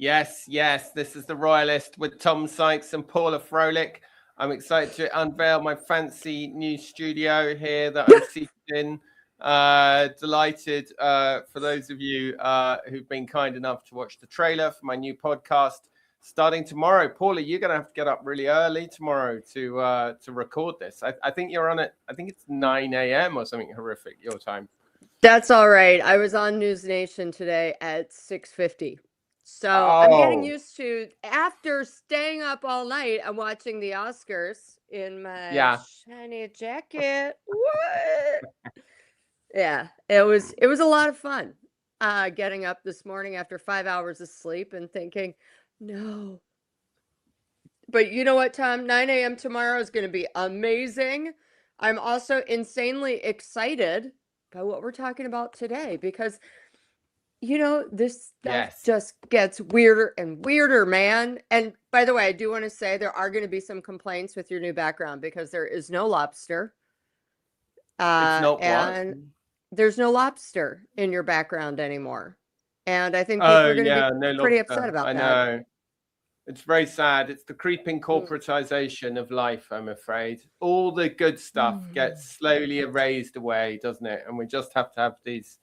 Yes, yes. This is the Royalist with Tom Sykes and Paula Froelich. I'm excited to unveil my fancy new studio here that I'm seated in. Delighted for those of you who've been kind enough to watch the trailer for my new podcast starting tomorrow. Paula, you're going to have to get up really early tomorrow to record this. I think you're on it. I think it's 9 a.m. or something horrific your time. That's all right. I was on News Nation today at 6:50. So I'm getting used to, after staying up all night, I'm watching the Oscars in my shiny jacket. What? Yeah, it was a lot of fun. Getting up this morning after 5 hours of sleep and thinking, no. But you know what, Tom? 9 a.m. tomorrow is going to be amazing. I'm also insanely excited by what we're talking about today because, this stuff just gets weirder and weirder, man. And by the way, I do want to say there are going to be some complaints with your new background because there is no lobster. It's not and what? There's no lobster in your background anymore. And I think people are going to be pretty upset about that. I know. It's very sad. It's the creeping corporatization of life, I'm afraid. All the good stuff gets slowly erased away, doesn't it? And we just have to have these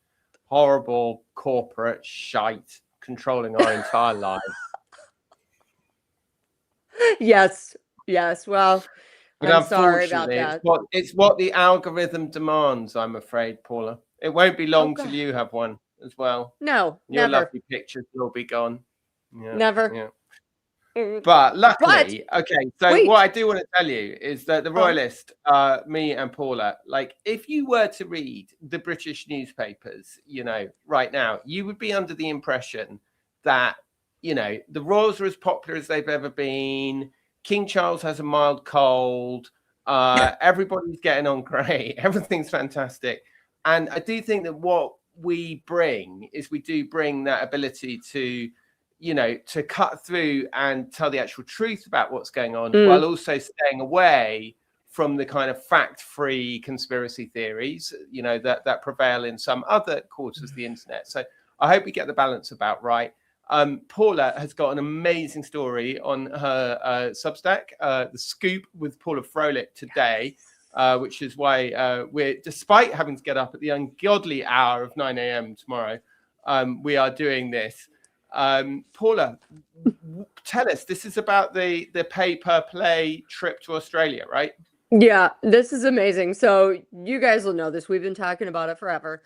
horrible corporate shite controlling our entire lives. Yes. Well, but I'm sorry about that. It's what the algorithm demands, I'm afraid, Paula. It won't be long till you have one as well. No, Your never. lovely pictures will be gone. Yeah, never. Yeah. But luckily, okay, so what I do want to tell you is that the Royalist, me and Paula, like if you were to read the British newspapers, right now, you would be under the impression that, the royals are as popular as they've ever been. King Charles has a mild cold. Everybody's getting on great. Everything's fantastic. And I do think that what we bring is we do bring that ability to to cut through and tell the actual truth about what's going on, while also staying away from the kind of fact-free conspiracy theories, that prevail in some other quarters of the internet. So I hope we get the balance about right. Paula has got an amazing story on her Substack, The Scoop with Paula Froelich today, which is why we're, despite having to get up at the ungodly hour of 9 a.m. tomorrow, we are doing this. Paula, tell us, this is about the pay-per-play trip to Australia, right? Yeah, this is amazing. So you guys will know this. We've been talking about it forever,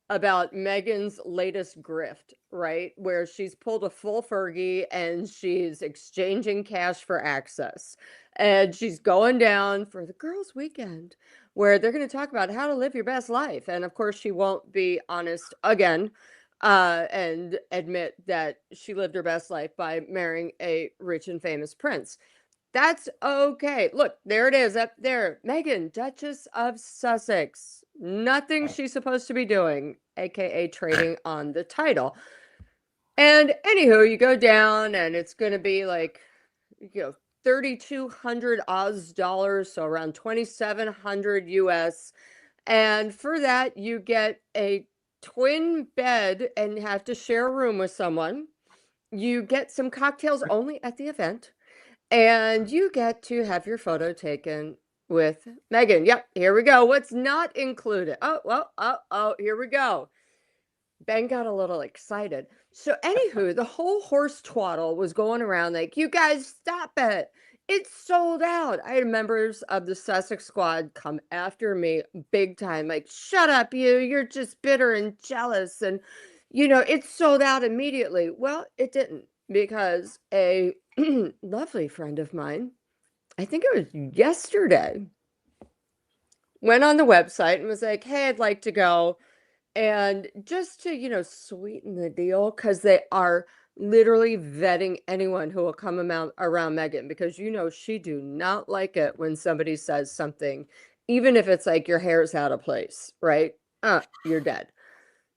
about Meghan's latest grift, right? Where she's pulled a full Fergie and she's exchanging cash for access. And she's going down for the girls' weekend where they're going to talk about how to live your best life. And of course, she won't be honest again. And admit that she lived her best life by marrying a rich and famous prince. That's okay. Look, there it is up there. Meghan, Duchess of Sussex. Nothing she's supposed to be doing, aka trading on the title. And anywho, you go down and it's going to be like, 3,200 Oz dollars, so around 2,700 US. And for that, you get a twin bed and have to share a room with someone. You get some cocktails only at the event, and you get to have your photo taken with Meghan. Yep, here we go. What's not included? Oh, here we go. Ben got a little excited. So anywho, the whole horse twaddle was going around like, you guys stop it. It's sold out. I had members of the Sussex squad come after me big time, like, shut up, you're just bitter and jealous. And, it's sold out immediately. Well, it didn't, because a lovely friend of mine, I think it was yesterday, went on the website and was like, hey, I'd like to go. And just to, sweeten the deal, because they are literally vetting anyone who will come around Meghan, because she do not like it when somebody says something, even if it's like your hair's out of place, right? You're dead.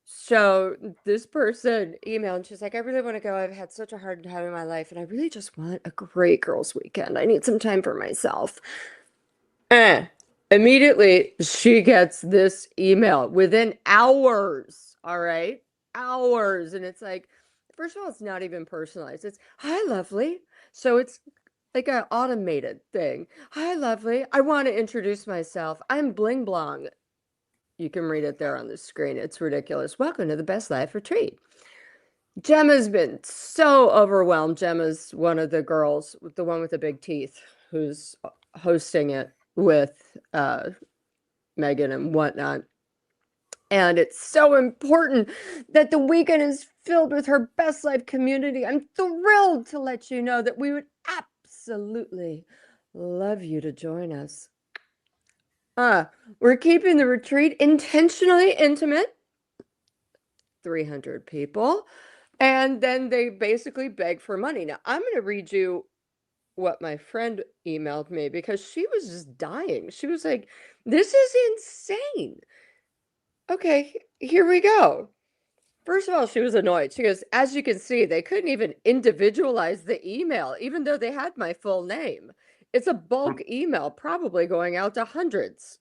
So this person emailed and she's like, I really want to go. I've had such a hard time in my life and I really just want a great girls' weekend. I need some time for myself. Immediately she gets this email within hours. All right. Hours. And it's like, first of all, it's not even personalized. It's, hi, lovely. So it's like an automated thing. Hi, lovely. I want to introduce myself. I'm Bling Blong. You can read it there on the screen. It's ridiculous. Welcome to the Best Life Retreat. Gemma's been so overwhelmed. Gemma's one of the girls, the one with the big teeth, who's hosting it with Meghan and whatnot. And it's so important that the weekend is filled with her Best Life community. I'm thrilled to let you know that we would absolutely love you to join us. We're keeping the retreat intentionally intimate, 300 people, and then they basically beg for money. Now, I'm going to read you what my friend emailed me because she was just dying. She was like, this is insane. Okay, here we go. First of all, she was annoyed. She goes, as you can see, they couldn't even individualize the email, even though they had my full name. It's a bulk email, probably going out to hundreds.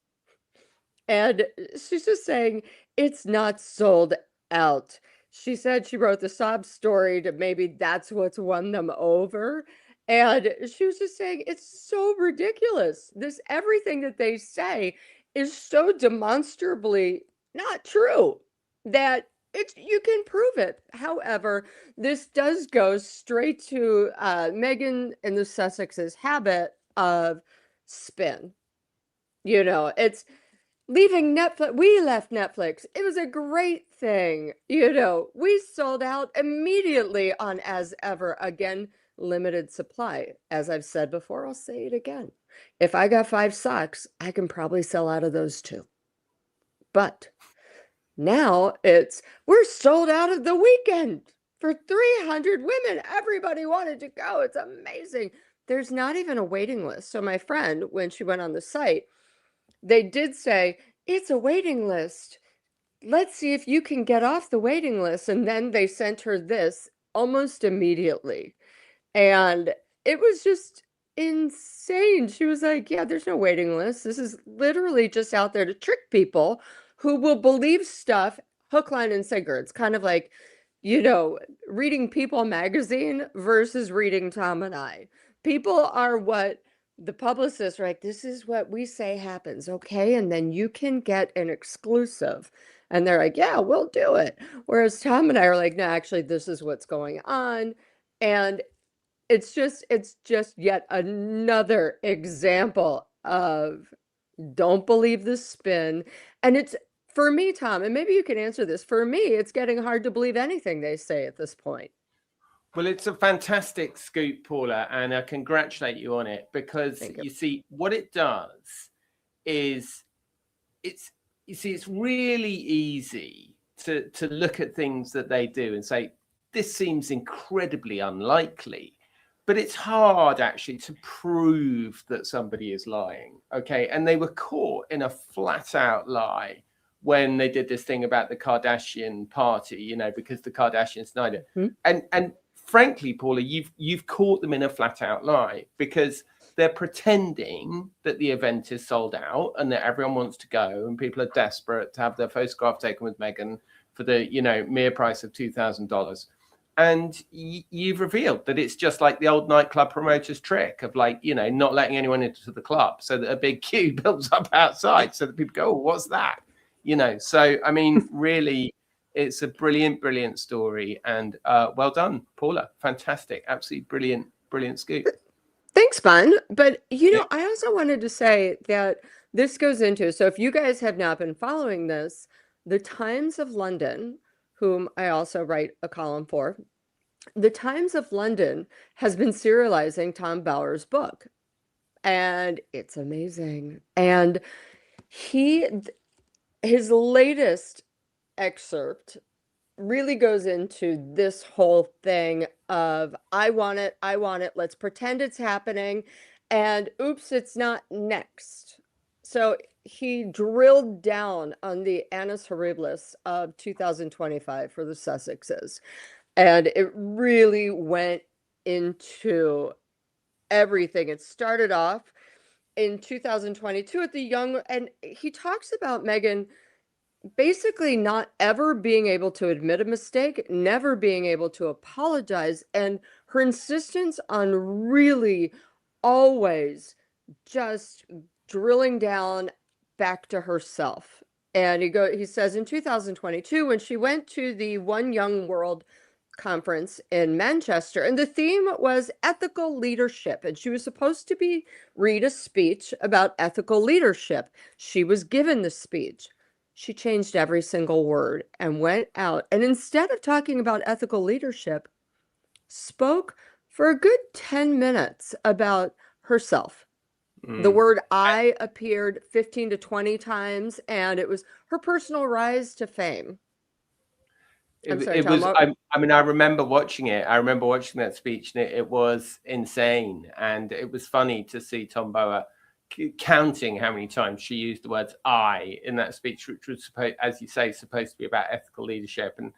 And she's just saying, it's not sold out. She said she wrote the sob story to maybe that's what's won them over. And she was just saying, it's so ridiculous. Everything that they say is so demonstrably not true that you can prove it. However, this does go straight to Meghan and the Sussex's habit of spin. It's leaving Netflix. We left Netflix. It was a great thing. We sold out immediately on As Ever. Again, limited supply. As I've said before, I'll say it again. If I got 5 socks, I can probably sell out of those too. But now we're sold out of the weekend for 300 women. Everybody wanted to go. It's amazing. There's not even a waiting list. So my friend, when she went on the site, they did say, it's a waiting list. Let's see if you can get off the waiting list. And then they sent her this almost immediately. And it was just insane. She was like, yeah, there's no waiting list. This is literally just out there to trick people who will believe stuff hook, line, and sinker. It's kind of like, reading People magazine versus reading Tom and I. People are what the publicists are like, this is what we say happens, okay? And then you can get an exclusive. And they're like, yeah, we'll do it. Whereas Tom and I are like, no, actually, this is what's going on. And it's just yet another example of don't believe the spin. And it's, for me, Tom, and maybe you can answer this, for me, it's getting hard to believe anything they say at this point. Well, it's a fantastic scoop, Paula, and I congratulate you on it because you see what it does is it's really easy to look at things that they do and say, this seems incredibly unlikely, but it's hard actually to prove that somebody is lying. Okay. And they were caught in a flat out lie when they did this thing about the Kardashian party, because the Kardashians denied it. And frankly, Paula, you've caught them in a flat out lie because they're pretending that the event is sold out and that everyone wants to go and people are desperate to have their photograph taken with Meghan for the, mere price of $2,000. And you've revealed that it's just like the old nightclub promoters trick of not letting anyone into the club so that a big queue builds up outside so that people go, oh, what's that? So, I mean, really, it's a brilliant story. And well done, Paula. Fantastic. Absolutely brilliant scoop. Thanks, Bun. But, I also wanted to say that this goes into, so if you guys have not been following this, the Times of London, whom I also write a column for, the Times of London has been serializing Tom Bower's book. And it's amazing. And his latest excerpt really goes into this whole thing of, I want it, let's pretend it's happening, and oops, it's not next. So he drilled down on the annus horribilis of 2025 for the Sussexes, and it really went into everything. It started off in 2022 at the young, and he talks about Meghan basically not ever being able to admit a mistake, never being able to apologize, and her insistence on really always just drilling down back to herself. And he says in 2022, when she went to the One Young World conference in Manchester, and the theme was ethical leadership, and she was supposed to read a speech about ethical leadership. She was given the speech. She changed every single word and went out, and instead of talking about ethical leadership, spoke for a good 10 minutes about herself. The word I appeared 15 to 20 times, and it was her personal rise to fame. I mean, I remember watching it. I remember watching that speech, and it was insane. And it was funny to see Tom Bower counting how many times she used the words I in that speech, which was supposed, as you say, supposed to be about ethical leadership. And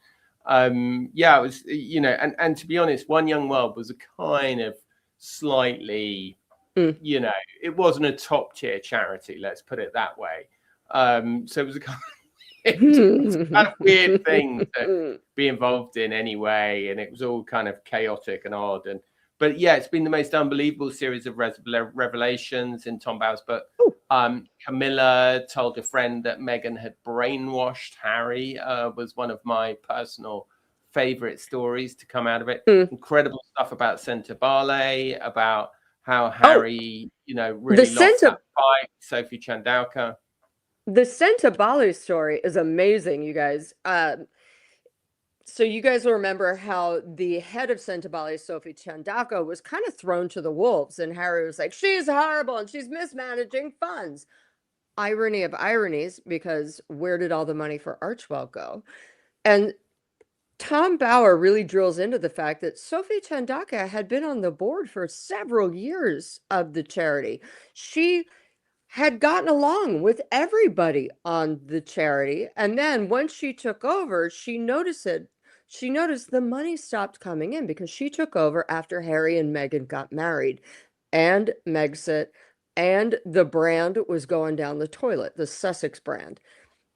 it was, and to be honest, One Young World was a kind of slightly, it wasn't a top tier charity, let's put it that way. So it was a kind of weird thing to be involved in anyway, and it was all kind of chaotic and odd. But yeah, it's been the most unbelievable series of revelations in Tom Bower's book. Camilla told a friend that Meghan had brainwashed Harry. Was one of my personal favorite stories to come out of it. Incredible stuff about Centre Ballet, about how Harry, really lost that fight, Sophie Chandauka. The Centre Ballet story is amazing, you guys. So you guys will remember how the head of Centre Ballet, Sophie Chandauka, was kind of thrown to the wolves, and Harry was like, she's horrible and she's mismanaging funds. Irony of ironies, because where did all the money for Archewell go? And Tom Bower really drills into the fact that Sophie Chandauka had been on the board for several years of the charity. She had gotten along with everybody on the charity. And then once she took over, she noticed the money stopped coming in because she took over after Harry and Meghan got married and Megxit, and the brand was going down the toilet, the Sussex brand.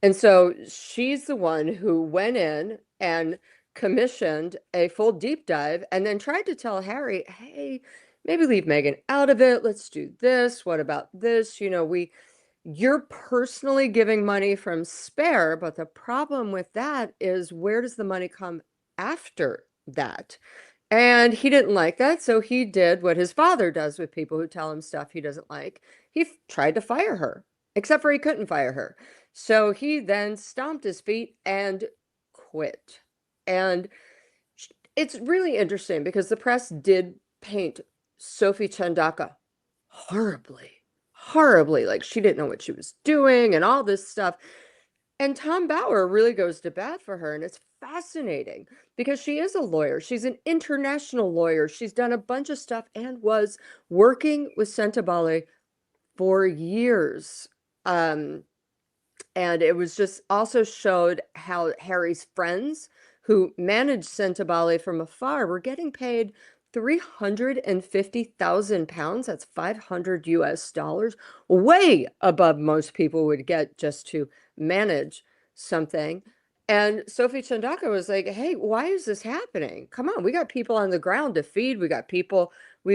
And so she's the one who went in and commissioned a full deep dive and then tried to tell Harry, hey, maybe leave Meghan out of it. Let's do this. What about this? You're personally giving money from spare, but the problem with that is, where does the money come after that? And he didn't like that, so he did what his father does with people who tell him stuff he doesn't like. He tried to fire her, except for he couldn't fire her. So he then stomped his feet and quit. And it's really interesting because the press did paint Sophie Chandauka horribly, like she didn't know what she was doing and all this stuff. And Tom Bower really goes to bat for her, and it's fascinating because she is a lawyer. She's an international lawyer. She's done a bunch of stuff and was working with Centre Ballet for years. And it was just also showed how Harry's friends who managed Centre Ballet from afar were getting paid £350,000. That's $500 US, way above most people would get just to manage something. And Sophie Chandauka was like, hey, why is this happening? Come on, we got people on the ground to feed. We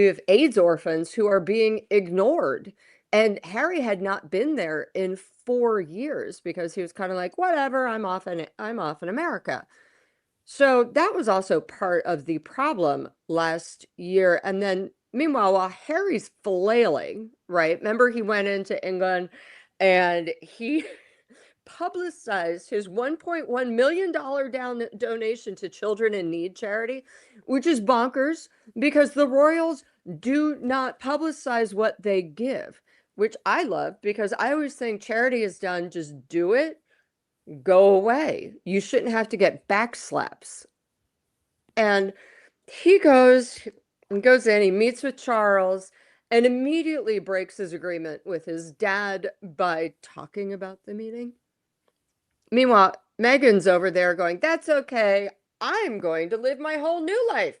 have AIDS orphans who are being ignored. And Harry had not been there in 4 years because he was kind of like, whatever, I'm off in America. So that was also part of the problem last year. And then meanwhile, while Harry's flailing, right? Remember, he went into England and he publicized his $1.1 million donation to Children in Need charity, which is bonkers because the royals do not publicize what they give, which I love because I always think charity is done, just do it, go away. You shouldn't have to get backslaps. And he goes in, he meets with Charles and immediately breaks his agreement with his dad by talking about the meeting. Meanwhile, Meghan's over there going, that's okay, I'm going to live my whole new life.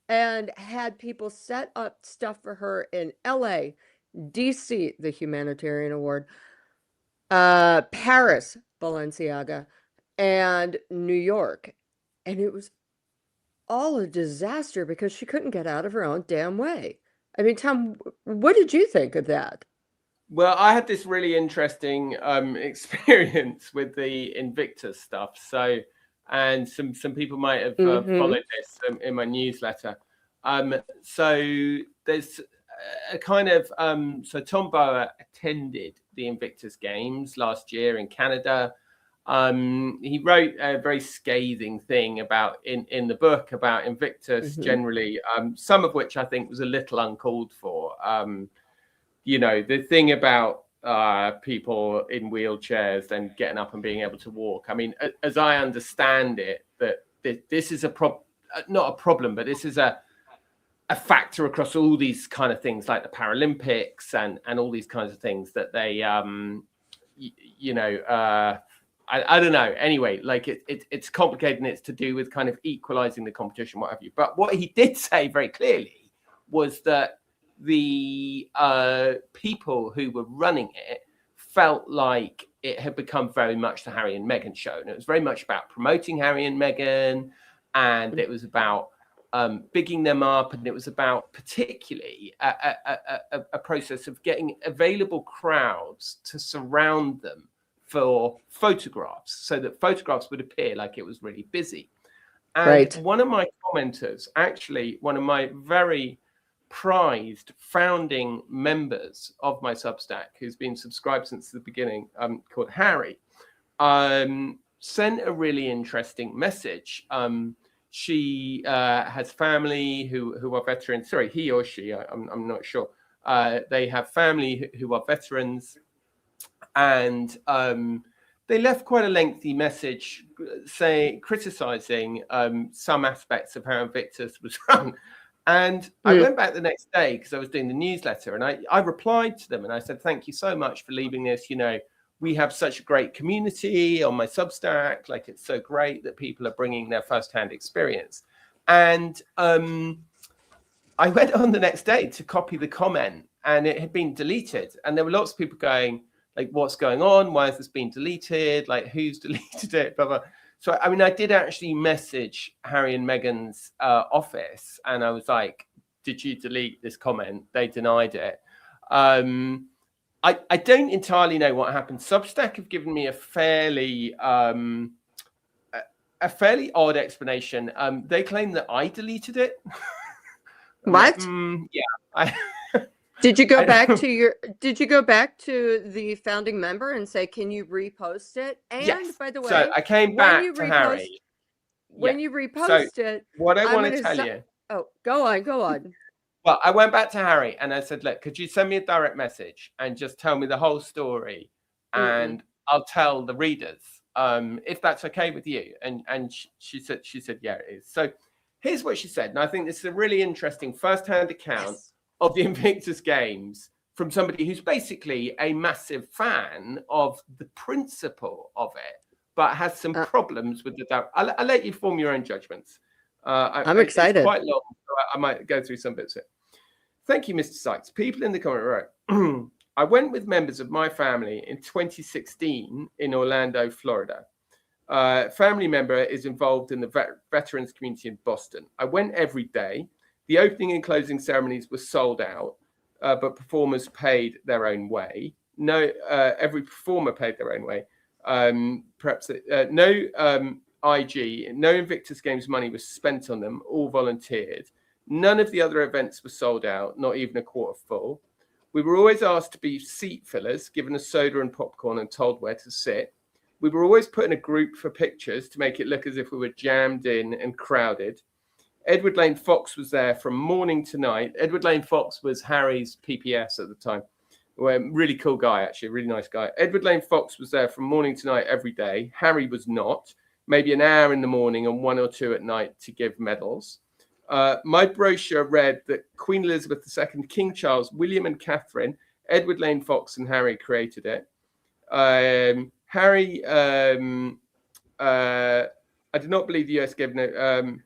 And had people set up stuff for her in LA, DC, the Humanitarian Award, Paris, Balenciaga, and New York. And it was all a disaster because she couldn't get out of her own damn way. I mean, Tom, what did you think of that? Well, I had this really interesting experience with the Invictus stuff. So, and some people might have followed this in my newsletter. So there's a kind of so Tom Bower attended the Invictus Games last year in Canada. He wrote a very scathing thing about in the book about Invictus generally, some of which I think was a little uncalled for. You know, the thing about people in wheelchairs then getting up and being able to walk. I mean, as I understand it, that this is not a problem, but this is a factor across all these kind of things like the Paralympics and all these kinds of things that they, I don't know. Anyway, like it's complicated and it's to do with kind of equalizing the competition, what have you. But what he did say very clearly was that the people who were running it felt like it had become very much the Harry and Meghan show. And it was very much about promoting Harry and Meghan, and it was about bigging them up, and it was about particularly a process of getting available crowds to surround them for photographs, so that photographs would appear like it was really busy. And one of my commenters, actually one of my very prized founding members of my Substack, who's been subscribed since the beginning, called Harry, sent a really interesting message. She has family who are veterans. Sorry, he or she, I'm not sure. They have family who are veterans, and they left quite a lengthy message, criticizing some aspects of how Invictus was run. And I went back the next day because I was doing the newsletter, and I replied to them and I said, thank you so much for leaving this. You know, we have such a great community on my Substack. Like, it's so great that people are bringing their firsthand experience. And I went on the next day to copy the comment, and it had been deleted. And there were lots of people going, like, what's going on? Why has this been deleted? Like, who's deleted it? Blah, blah. So, I mean, I did actually message Harry and Meghan's office, and I was like, did you delete this comment? They denied it. I don't entirely know what happened. Substack have given me a fairly odd explanation. They claim that I deleted it. What? Yeah. Did you go back to Did you go back to the founding member and say, "Can you repost it?" And yes. By the way, so I came back to Harry. When you repost it, what I want to tell you. Oh, go on. Well, I went back to Harry and I said, "Look, could you send me a direct message and just tell me the whole story, and I'll tell the readers if that's okay with you." And she said, "Yeah, it is." So here's what she said, and I think this is a really interesting first-hand account of the Invictus Games from somebody who's basically a massive fan of the principle of it, but has some problems with the. I'll let you form your own judgments. I'm excited. It's quite long, so I might go through some bits of it. Thank you, Mr. Sykes. People in the comment wrote, I went with members of my family in 2016 in Orlando, Florida. Family member is involved in the veterans community in Boston. I went every day. The opening and closing ceremonies were sold out, but performers paid their own way. Every performer paid their own way. No IG, no Invictus Games money was spent on them, all volunteered. None of the other events were sold out, not even a quarter full. We were always asked to be seat fillers, given a soda and popcorn and told where to sit. We were always put in a group for pictures to make it look as if we were jammed in and crowded. Edward Lane Fox was there from morning to night. Edward Lane Fox was Harry's PPS at the time. Really cool guy, actually, really nice guy. Edward Lane Fox was there from morning to night every day. Harry was not. Maybe an hour in the morning and 1 or 2 at night to give medals. My brochure read that Queen Elizabeth II, King Charles, William and Catherine, Edward Lane Fox and Harry created it. Harry, I do not believe the US gave no...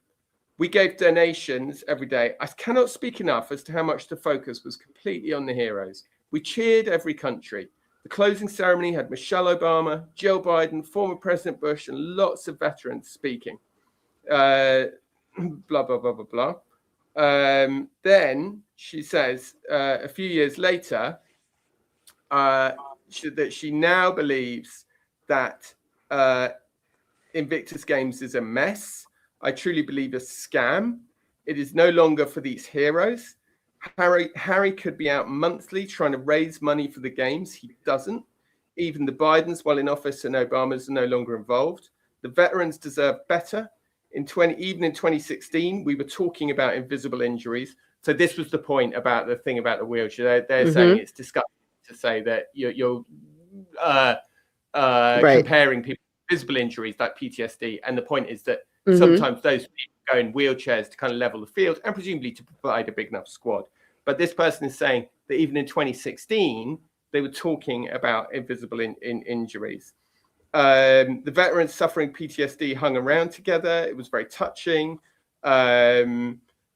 we gave donations every day. I cannot speak enough as to how much the focus was completely on the heroes. We cheered every country. The closing ceremony had Michelle Obama, Joe Biden, former President Bush, and lots of veterans speaking. Blah, blah, blah, blah, blah. Then she says a few years later that she now believes that Invictus Games is a mess. I truly believe a scam. It is no longer for these heroes. Harry could be out monthly trying to raise money for the games. He doesn't. Even the Bidens, while in office, and Obamas are no longer involved. The veterans deserve better. Even in 2016, we were talking about invisible injuries. So this was the point about the thing about the wheelchair. They're saying it's disgusting to say that you're comparing people with visible injuries like PTSD. And the point is that sometimes those people go in wheelchairs to kind of level the field and presumably to provide a big enough squad. But this person is saying that even in 2016, they were talking about invisible injuries. The veterans suffering PTSD hung around together. It was very touching. Blah,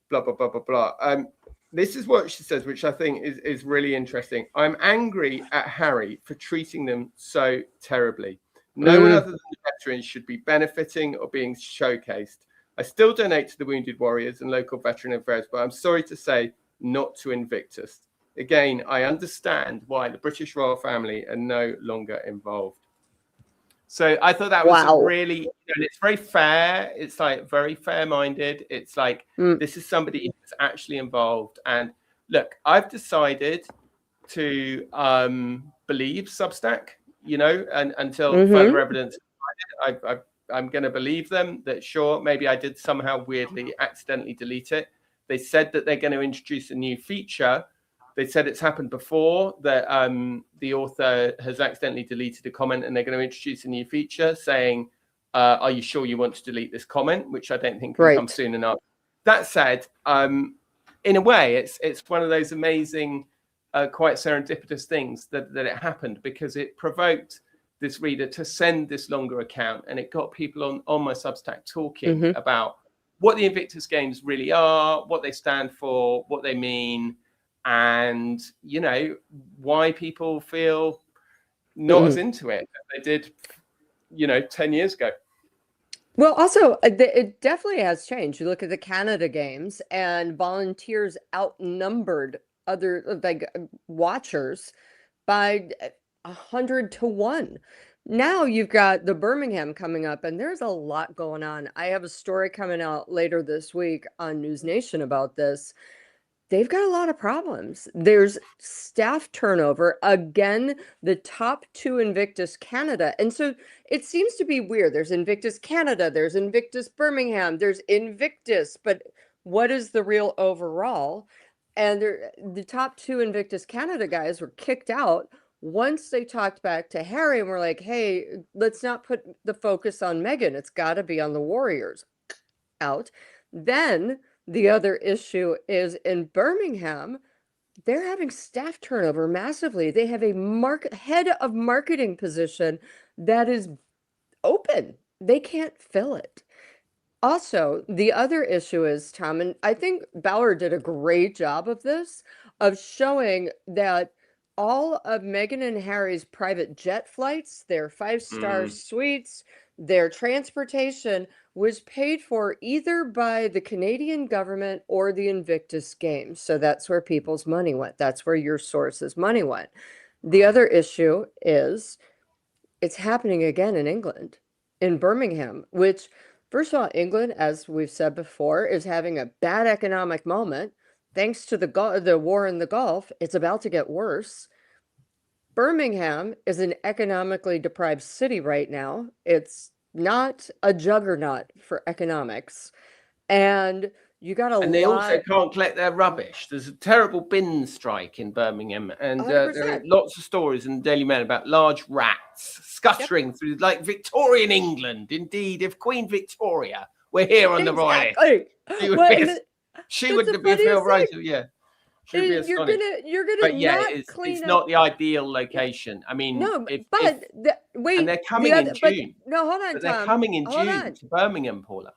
blah, blah, blah, blah. This is what she says, which I think is really interesting. I'm angry at Harry for treating them so terribly. No one other than the veterans should be benefiting or being showcased. I still donate to the Wounded Warriors and local veteran affairs, but I'm sorry to say not to Invictus. Again, I understand why the British royal family are no longer involved. So I thought that was really, it's very fair. It's like very fair-minded. It's like, this is somebody who's actually involved. And look, I've decided to believe Substack, and until further evidence, I'm going to believe them that sure, maybe I did somehow weirdly accidentally delete it. They said that they're going to introduce a new feature. They said it's happened before that the author has accidentally deleted a comment, and they're going to introduce a new feature saying, are you sure you want to delete this comment? Which I don't think can come soon enough. That said, in a way, it's one of those amazing, quite serendipitous things that it happened, because it provoked this reader to send this longer account, and it got people on my Substack talking about what the Invictus Games really are, what they stand for, what they mean, and why people feel not as into it as they did 10 years ago. Well, also it definitely has changed. You look at the Canada Games, and volunteers outnumbered other watchers by 100 to 1. Now you've got the Birmingham coming up, and there's a lot going on. I have a story coming out later this week on News Nation about this. They've got a lot of problems. There's staff turnover. Again, the top 2 Invictus Canada. And so it seems to be weird. There's Invictus Canada, there's Invictus Birmingham, there's Invictus, but what is the real overall? And the top 2 Invictus Canada guys were kicked out once they talked back to Harry and were like, hey, let's not put the focus on Meghan. It's got to be on the Warriors. Out. Then the other issue is in Birmingham, they're having staff turnover massively. They have a head of marketing position that is open. They can't fill it. Also, the other issue is, Tom, and I think Bauer did a great job of this, of showing that all of Meghan and Harry's private jet flights, their 5-star suites, their transportation was paid for either by the Canadian government or the Invictus Games. So that's where people's money went. That's where your source's money went. The other issue is it's happening again in England, in Birmingham, which, first of all, England, as we've said before, is having a bad economic moment. Thanks to the war in the Gulf, it's about to get worse. Birmingham is an economically deprived city right now. It's not a juggernaut for economics. And you got And they also can't collect their rubbish. There's a terrible bin strike in Birmingham. And there are lots of stories in the Daily Mail about large rats scuttering through, like Victorian England. Indeed, if Queen Victoria were here on the Royalist, she would be a feel right. Yeah. You're gonna it's not the ideal location. I mean, wait, and they're coming in June. No, hold on, Tom. They're coming in June to Birmingham, Paula.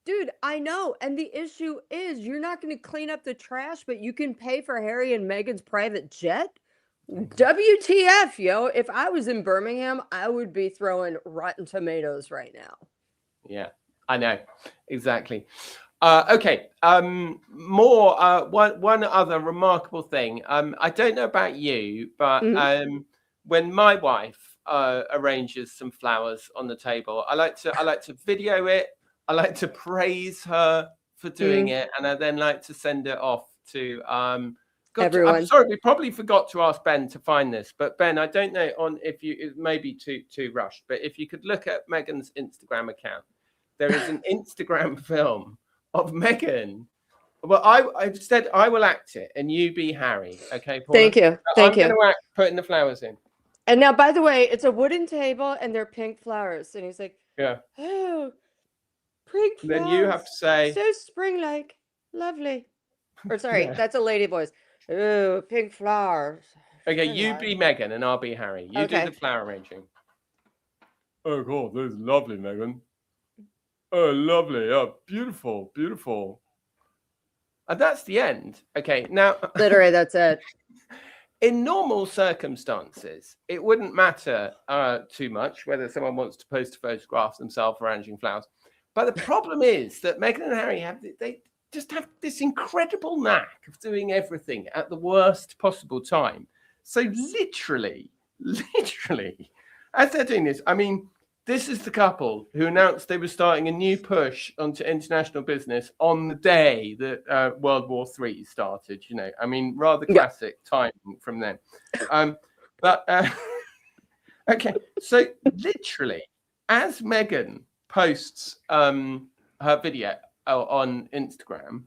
Dude, I know, and the issue is you're not going to clean up the trash, but you can pay for Harry and Meghan's private jet. WTF, yo. If I was in Birmingham, I would be throwing rotten tomatoes right now. Yeah, I know. Exactly. Okay. One other remarkable thing. I don't know about you, but when my wife arranges some flowers on the table, I like to video it. I like to praise her for doing it, and I then like to send it off to everyone. I'm sorry, we probably forgot to ask Ben to find this, but Ben, I don't know if you, it may be too rushed, but if you could look at Meghan's Instagram account, there is an Instagram film of Meghan. Well, I've said I will act it, and you be Harry. Okay, Paula? Thank you. I'm going to act putting the flowers in. And now, by the way, it's a wooden table, and they're pink flowers. And he's like, yeah, oh, pink flowers. Then you have to say, so spring-like, lovely. Or sorry, that's a lady voice. Oh, pink flowers. Okay, you be Meghan, and I'll be Harry. You do the flower arranging. Oh God, this is lovely, Meghan. Oh, lovely. Oh, beautiful, beautiful. And that's the end. Okay, now... Literally, that's it. In normal circumstances, it wouldn't matter too much whether someone wants to post a photograph themselves arranging flowers. But the problem is that Meghan and Harry they just have this incredible knack of doing everything at the worst possible time. So literally, as they're doing this, I mean, this is the couple who announced they were starting a new push onto international business on the day that World War III started. You know, I mean, rather classic timing from them. Okay, so literally, as Meghan posts her video on Instagram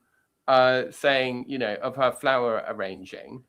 saying, you know, of her flower arranging,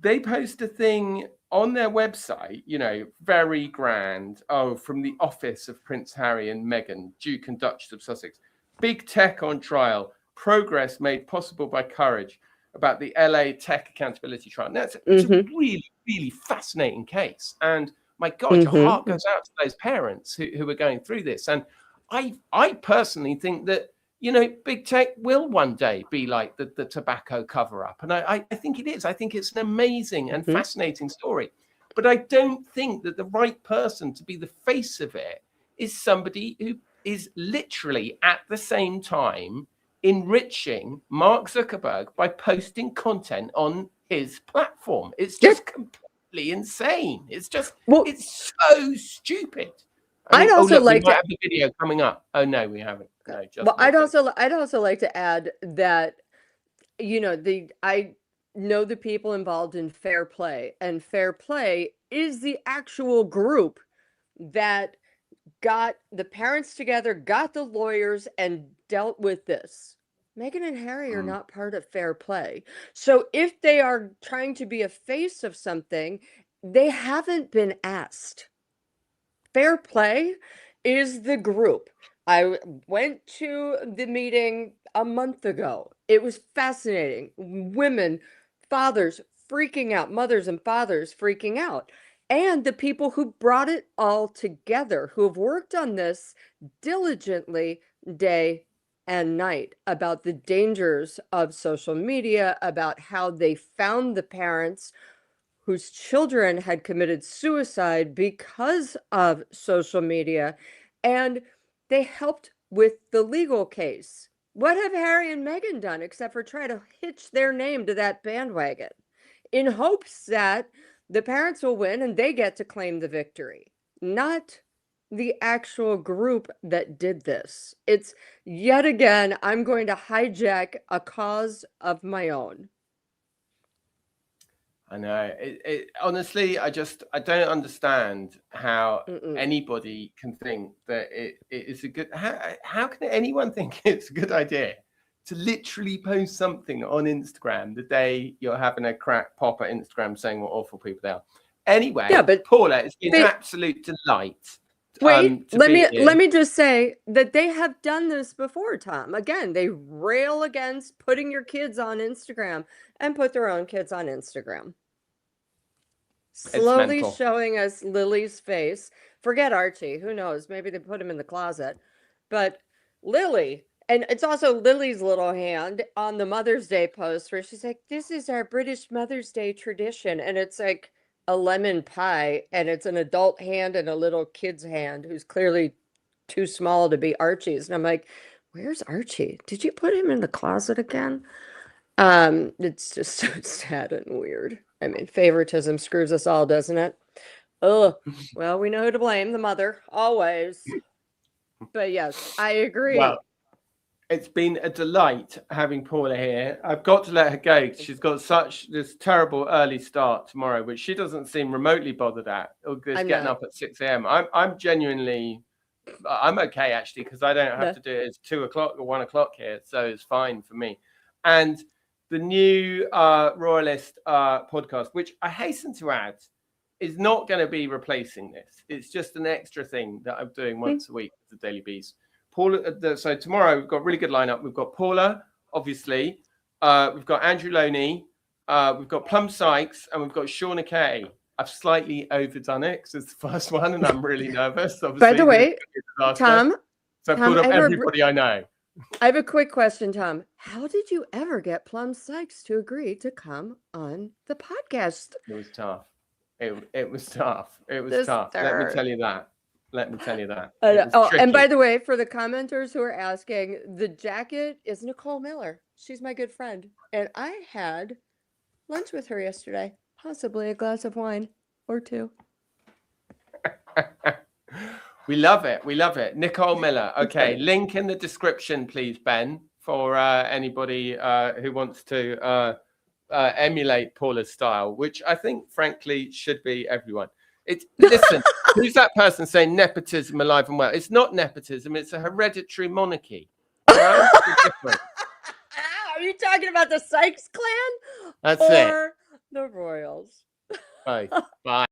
they post a thing on their website, you know, very grand. Oh, from the office of Prince Harry and Meghan, Duke and Duchess of Sussex. Big tech on trial. Progress made possible by courage about the LA tech accountability trial. Now, it's a really, really fascinating case. And my God, your heart goes out to those parents who are going through this. And I personally think that, you know, big tech will one day be like the tobacco cover-up. And I think it is. I think it's an amazing and fascinating story. But I don't think that the right person to be the face of it is somebody who is literally at the same time enriching Mark Zuckerberg by posting content on his platform. It's just completely insane. It's just, it's so stupid. I mean, we might have the video coming up. Oh no, we haven't. No, just I'd also like to add that, you know, I know the people involved in Fair Play, and Fair Play is the actual group that got the parents together, got the lawyers, and dealt with this. Meghan and Harry are not part of Fair Play. So if they are trying to be a face of something, they haven't been asked. Fair Play is the group. I went to the meeting a month ago. It was fascinating. Women, fathers freaking out, mothers and fathers freaking out. And the people who brought it all together, who have worked on this diligently day and night, about the dangers of social media, about how they found the parents whose children had committed suicide because of social media, and they helped with the legal case. What have Harry and Meghan done except for try to hitch their name to that bandwagon in hopes that the parents will win and they get to claim the victory, not the actual group that did this. It's yet again, I'm going to hijack a cause of my own. I know. Honestly, I don't understand how anybody can think that it is a good. How can anyone think it's a good idea to literally post something on Instagram the day you're having a crack pop at Instagram saying what awful people they are? Anyway, but Paula, it's been an absolute delight. Wait, let me just say that they have done this before, Tom. Again, they rail against putting your kids on Instagram and put their own kids on Instagram. Slowly showing us Lily's face. Forget Archie. Who knows? Maybe they put him in the closet. But Lily And it's also Lily's little hand on the Mother's Day post where she's like, this is our British Mother's Day tradition. And it's like a lemon pie, and it's an adult hand and a little kid's hand who's clearly too small to be Archie's. And I'm like, where's Archie? Did you put him in the closet again? It's just so sad and weird. I mean, favoritism screws us all, doesn't it? Oh, well, we know who to blame, the mother, always. But yes, I agree. Well, it's been a delight having Paula here. I've got to let her go. She's got such this terrible early start tomorrow, which she doesn't seem remotely bothered at. Or just getting up at 6 a.m. I'm genuinely, I'm okay actually, because I don't have to do it. It's 2 o'clock or 1 o'clock here, so it's fine for me. And the new Royalist podcast, which I hasten to add, is not going to be replacing this. It's just an extra thing that I'm doing once a week with the Daily Beast. Paula, so tomorrow we've got a really good lineup. We've got Paula, obviously. We've got Andrew Loney. We've got Plum Sykes, and we've got Shauna Kay. I've slightly overdone it because it's the first one, and I'm really nervous. Obviously, by the way, Tom. So I've pulled up everybody I know. I have a quick question, Tom. How did you ever get Plum Sykes to agree to come on the podcast? It was tough. It was tough. It was tough. Let me tell you that. And by the way, for the commenters who are asking, the jacket is Nicole Miller. She's my good friend. And I had lunch with her yesterday, possibly a glass of wine or two. We love it. We love it. Nicole Miller. Okay. Link in the description, please, Ben, for anybody who wants to emulate Paula's style, which I think, frankly, should be everyone. Listen, who's that person saying nepotism alive and well? It's not nepotism. It's a hereditary monarchy. All right? Are you talking about the Sykes clan? That's it. Or the Royals? Bye. Bye.